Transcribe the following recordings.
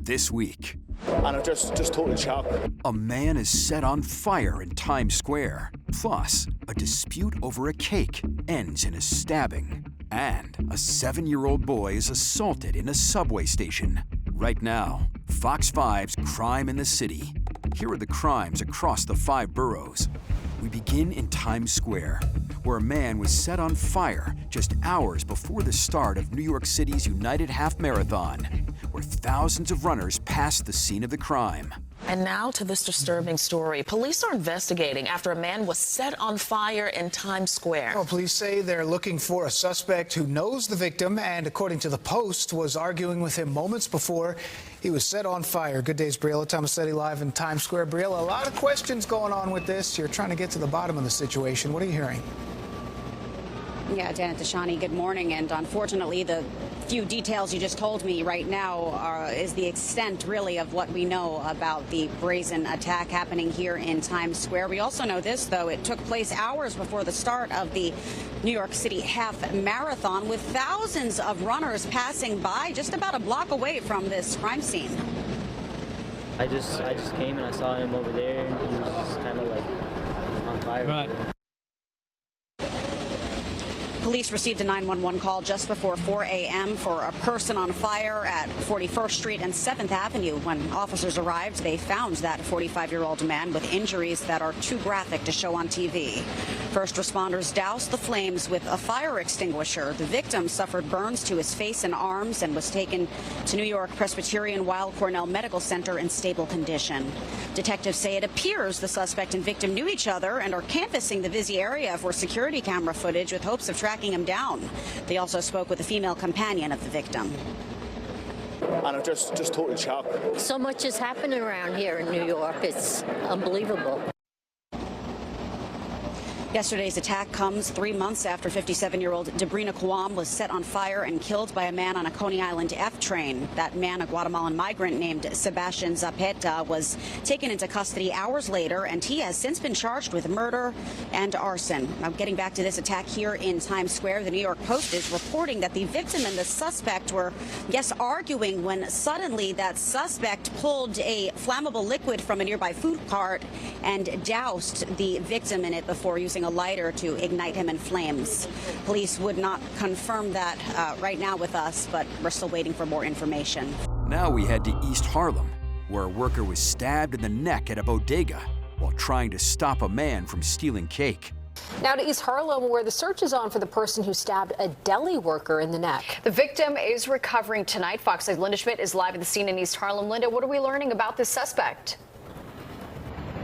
This week, and I'm just totally shocked. a man is set on fire in Times Square. Plus, a dispute over a cake ends in a stabbing. And a 7-year-old boy is assaulted in a subway station. Right now, Fox 5's Crime in the City. Here are the crimes across the 5 boroughs. We begin in Times Square, where a man was set on fire just hours before the start of New York City's United Half Marathon, where thousands of runners passed the scene of the crime. And now to this disturbing story. Police are investigating after a man was set on fire in Times Square. Well, police say they're looking for a suspect who knows the victim and, according to the Post, was arguing with him moments before he was set on fire. Good day's Briella Tomasetti live in Times Square. Briella, a lot of questions going on with this. You're trying to get to the bottom of the situation. What are you hearing? Yeah, Janet Deshani, good morning. And unfortunately, the few details you just told me right now is the extent, really, of what we know about the brazen attack happening here in Times Square. We also know this, though. It took place hours before the start of the New York City Half Marathon, with thousands of runners passing by just about a block away from this crime scene. I just came and I saw him over there, and he was just kind of like on fire. Right. Police received a 911 call just before 4 a.m. for a person on fire at 41st Street and 7th Avenue. When officers arrived, they found that 45-year-old man with injuries that are too graphic to show on TV. First responders doused the flames with a fire extinguisher. The victim suffered burns to his face and arms and was taken to New York Presbyterian Weill Cornell Medical Center in stable condition. Detectives say it appears the suspect and victim knew each other and are canvassing the busy area for security camera footage with hopes of tracking him down. They also spoke with a female companion of the victim. And I'm just totally shocked. So much is happening around here in New York. It's unbelievable. Yesterday's attack comes 3 months after 57-year-old Debrina Kwam was set on fire and killed by a man on a Coney Island F train. That man, a Guatemalan migrant named Sebastian Zapeta, was taken into custody hours later, and he has since been charged with murder and arson. Now, getting back to this attack here in Times Square, the New York Post is reporting that the victim and the suspect were, yes, arguing when suddenly that suspect pulled a flammable liquid from a nearby food cart and doused the victim in it before using a lighter to ignite him in flames. Police would not confirm that right now with us, but we're still waiting for more information. Now we head to East Harlem, where a worker was stabbed in the neck at a bodega while trying to stop a man from stealing cake. Now to East Harlem, where the search is on for the person who stabbed a deli worker in the neck. The victim is recovering tonight. Fox 6's Linda Schmidt is live at the scene in East Harlem. Linda, what are we learning about this suspect?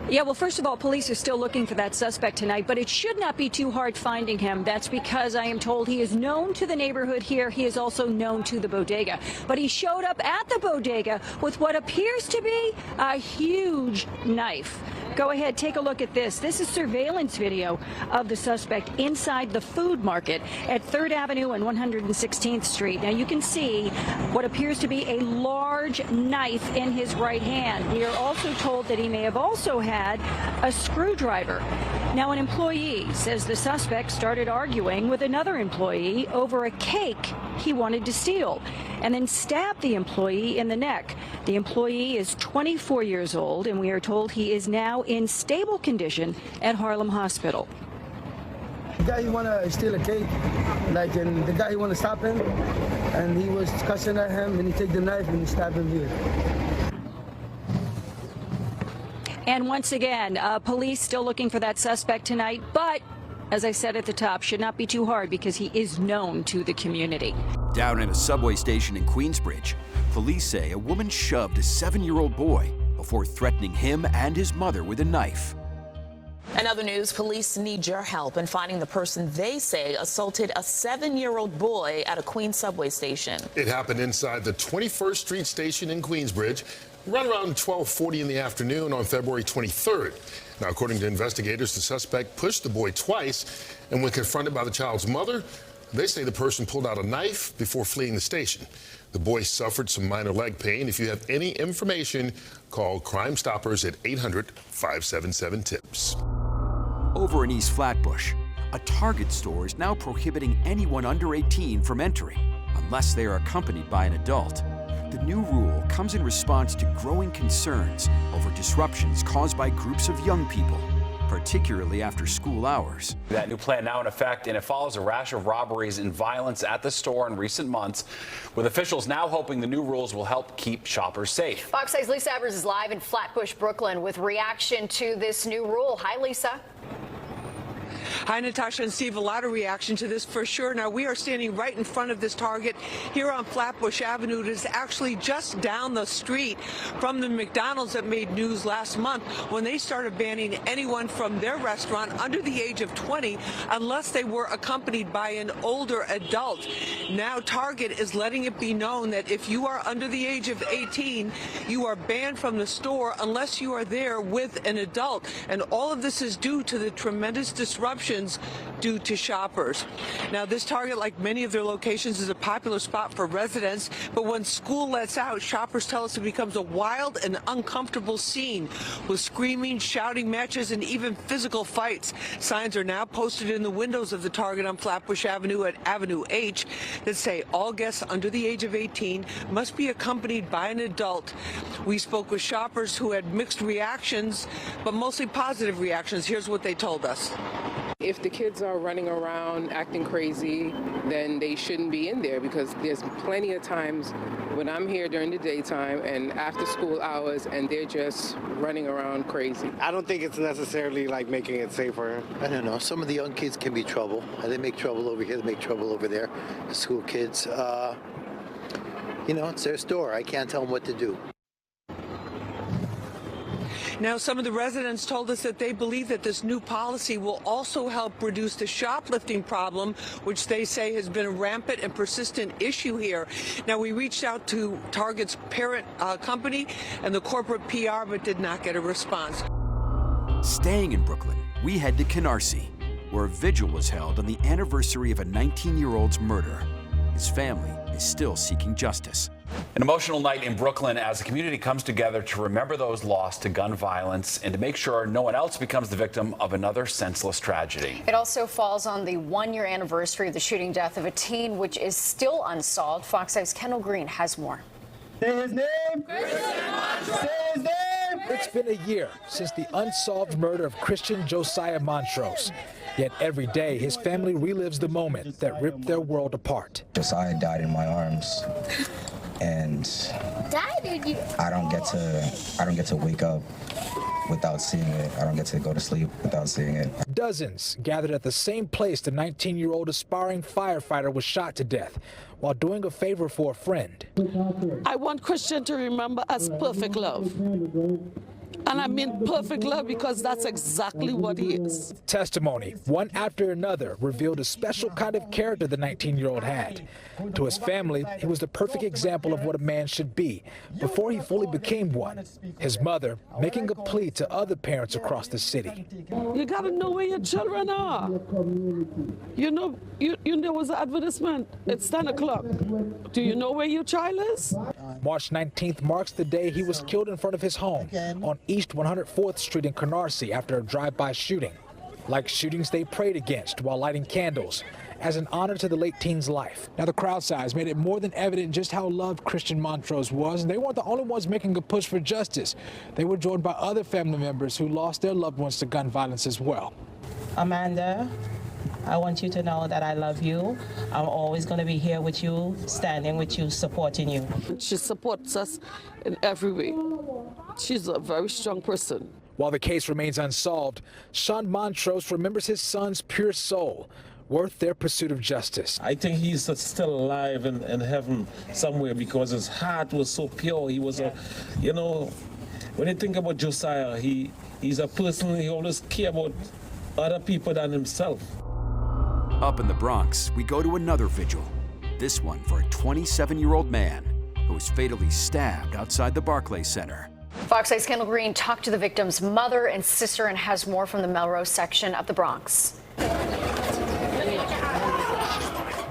Yeah, well, first of all, police are still looking for that suspect tonight, but it should not be too hard finding him. That's because I am told he is known to the neighborhood here. He is also known to the bodega. But he showed up at the bodega with what appears to be a huge knife. Go ahead, take a look at this. This is surveillance video of the suspect inside the food market at 3rd Avenue and 116th Street. Now, you can see what appears to be a large knife in his right hand. We are also told that he may have also had a screwdriver. Now, an employee says the suspect started arguing with another employee over a cake he wanted to steal and then stabbed the employee in the neck. The employee is 24 years old, and we are told he is now in stable condition at Harlem Hospital. The guy he want to steal a cake, and the guy he want to stop him, and he was cussing at him, and he take the knife and he stabbed him here. And once again, police still looking for that suspect tonight, but as I said at the top, should not be too hard because he is known to the community. Down at a subway station in Queensbridge, police say a woman shoved a 7-year-old boy before threatening him and his mother with a knife. In other news, police need your help in finding the person they say assaulted a 7-year-old boy at a Queens subway station. It happened inside the 21st Street station in Queensbridge, right around 12:40 in the afternoon on February 23rd. Now, according to investigators, the suspect pushed the boy twice, and when confronted by the child's mother, they say the person pulled out a knife before fleeing the station. The boy suffered some minor leg pain. If you have any information, call Crime Stoppers at 800-577-TIPS. Over in East Flatbush, a Target store is now prohibiting anyone under 18 from entering unless they are accompanied by an adult. The new rule comes in response to growing concerns over disruptions caused by groups of young people, particularly after school hours. That new plan now in effect, and it follows a rash of robberies and violence at the store in recent months, with officials now hoping the new rules will help keep shoppers safe. Fox 6's Lisa Evers is live in Flatbush, Brooklyn, with reaction to this new rule. Hi, Lisa. Hi, Natasha and Steve. A lot of reaction to this for sure. Now, we are standing right in front of this Target here on Flatbush Avenue. It is actually just down the street from the McDonald's that made news last month when they started banning anyone from their restaurant under the age of 20 unless they were accompanied by an older adult. Now, Target is letting it be known that if you are under the age of 18, you are banned from the store unless you are there with an adult. And all of this is due to the tremendous disruptions due to shoppers. Now, this Target, like many of their locations, is a popular spot for residents, but when school lets out, shoppers tell us it becomes a wild and uncomfortable scene with screaming, shouting matches, and even physical fights. Signs are now posted in the windows of the Target on Flatbush Avenue at Avenue H that say all guests under the age of 18 must be accompanied by an adult. We spoke with shoppers who had mixed reactions, but mostly positive reactions. Here's what they told us. If the kids are running around acting crazy, then they shouldn't be in there, because there's plenty of times when I'm here during the daytime and after school hours and they're just running around crazy. I don't think it's necessarily like making it safer. I don't know. Some of the young kids can be trouble. They make trouble over here, they make trouble over there. The school kids, you know, it's their store. I can't tell them what to do. Now, some of the residents told us that they believe that this new policy will also help reduce the shoplifting problem, which they say has been a rampant and persistent issue here. Now, we reached out to Target's parent company and the corporate PR, but did not get a response. Staying in Brooklyn, we head to Canarsie, where a vigil was held on the anniversary of a 19-year-old's murder. His family is still seeking justice. An emotional night in Brooklyn as the community comes together to remember those lost to gun violence and to make sure no one else becomes the victim of another senseless tragedy. It also falls on the one-year anniversary of the shooting death of a teen, which is still unsolved. Fox 6's Kendall Green has more. Say his name! Say his name! It's been a year since the unsolved murder of Christian Josiah Montrose. Yet every day, his family relives the moment that ripped their world apart. Josiah died in my arms, and I don't get to wake up without seeing it. I don't get to go to sleep without seeing it. Dozens gathered at the same place the 19-year-old aspiring firefighter was shot to death while doing a favor for a friend. I want Christian to remember as perfect love. And I mean perfect love because that's exactly what he is. Testimony, one after another, revealed a special kind of character the 19-year-old had. To his family, he was the perfect example of what a man should be before he fully became one. His mother making a plea to other parents across the city. You got to know where your children are. You know there was an advertisement. It's 10 o'clock. Do you know where your child is? March 19th marks the day he was killed in front of his home on East 104th Street in Canarsie after a drive-by shooting. Like shootings they prayed against while lighting candles as an honor to the late teen's life. Now, the crowd size made it more than evident just how loved Christian Montrose was, and they weren't the only ones making a push for justice. They were joined by other family members who lost their loved ones to gun violence as well. Amanda, I want you to know that I love you. I'm always going to be here with you, standing with you, supporting you. She supports us in every way. She's a very strong person. While the case remains unsolved, Sean Montrose remembers his son's pure soul, worth their pursuit of justice. I think he's still alive in heaven somewhere because his heart was so pure. He was you know, when you think about Josiah, he's a person, he always cared about other people than himself. Up in the Bronx, we go to another vigil, this one for a 27-year-old man who was fatally stabbed outside the Barclays Center. Fox 6's Kendall Green talked to the victim's mother and sister and has more from the Melrose section of the Bronx.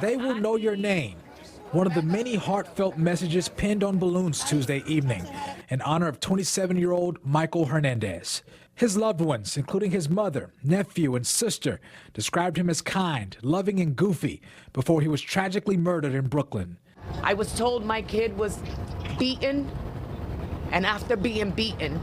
They will know your name. One of the many heartfelt messages pinned on balloons Tuesday evening in honor of 27-year-old Michael Hernandez. His loved ones, including his mother, nephew, and sister, described him as kind, loving, and goofy before he was tragically murdered in Brooklyn. I was told my kid was beaten, and after being beaten,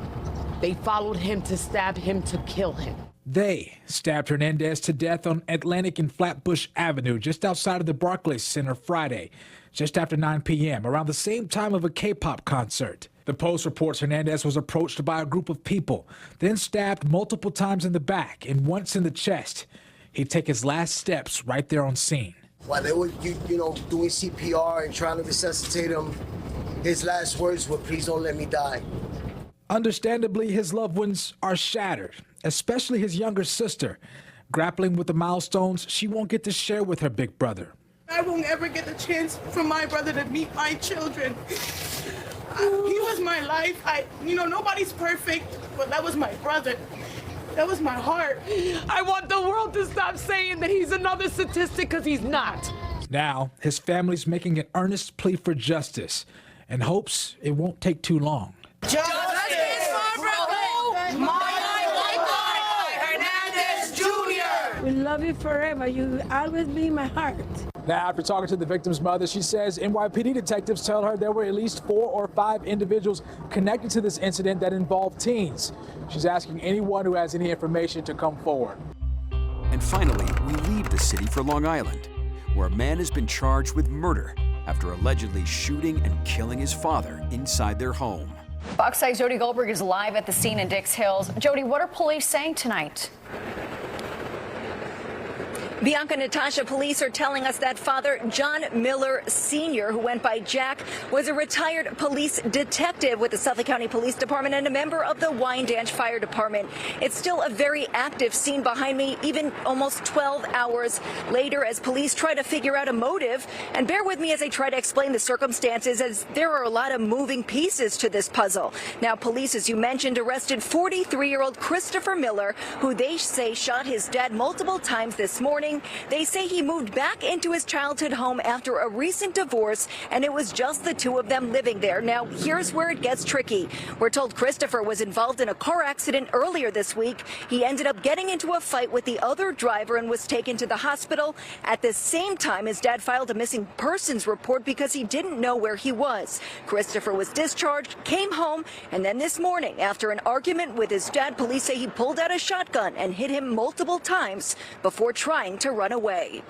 they followed him to stab him to kill him. They stabbed Hernandez to death on Atlantic and Flatbush Avenue, just outside of the Barclays Center Friday, just after 9 p.m., around the same time of a K-pop concert. The Post reports Hernandez was approached by a group of people, then stabbed multiple times in the back and once in the chest. He'd take his last steps right there on scene. While they were, doing CPR and trying to resuscitate him, his last words were, "Please don't let me die." Understandably, his loved ones are shattered, especially his younger sister, grappling with the milestones she won't get to share with her big brother. I won't ever get the chance for my brother to meet my children. He was my life. Nobody's perfect, but that was my brother. That was my heart. I want the world to stop saying that he's another statistic, because he's not. Now, his family's making an earnest plea for justice and hopes it won't take too long. Justice for brother! My Hernandez Jr. We love you forever. You always be in my heart. Now, after talking to the victim's mother, she says NYPD detectives tell her there were at least 4 or 5 individuals connected to this incident that involved teens. She's asking anyone who has any information to come forward. And finally, we leave the city for Long Island, where a man has been charged with murder after allegedly shooting and killing his father inside their home. Fox 5's Jody Goldberg is live at the scene in Dix Hills. Jody, what are police saying tonight? Bianca, Natasha, police are telling us that Father John Miller Sr., who went by Jack, was a retired police detective with the Suffolk County Police Department and a member of the Wyandanch Fire Department. It's still a very active scene behind me, even almost 12 hours later, as police try to figure out a motive. And bear with me as I try to explain the circumstances, as there are a lot of moving pieces to this puzzle. Now, police, as you mentioned, arrested 43-year-old Christopher Miller, who they say shot his dad multiple times this morning. They say he moved back into his childhood home after a recent divorce, and it was just the two of them living there. Now, here's where it gets tricky. We're told Christopher was involved in a car accident earlier this week. He ended up getting into a fight with the other driver and was taken to the hospital. At the same time, his dad filed a missing persons report because he didn't know where he was. Christopher was discharged, came home, and then this morning, after an argument with his dad, police say he pulled out a shotgun and hit him multiple times before trying to run away.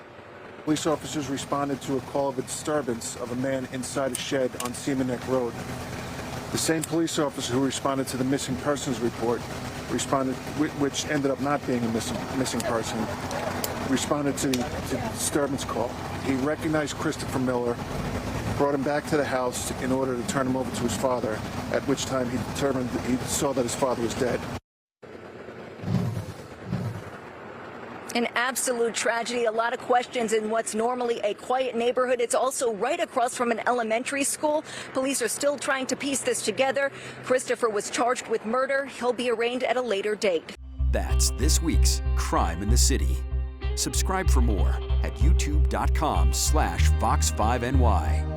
Police officers responded to a call of a disturbance of a man inside a shed on Seaman Neck Road. The same police officer who responded to the missing persons report, which ended up not being a missing person, responded to the disturbance call. He recognized Christopher Miller, brought him back to the house in order to turn him over to his father, at which time he saw that his father was dead. An absolute tragedy. A lot of questions in what's normally a quiet neighborhood. It's also right across from an elementary school. Police are still trying to piece this together. Christopher was charged with murder. He'll be arraigned at a later date. That's this week's Crime in the City. Subscribe for more at youtube.com/Fox5NY.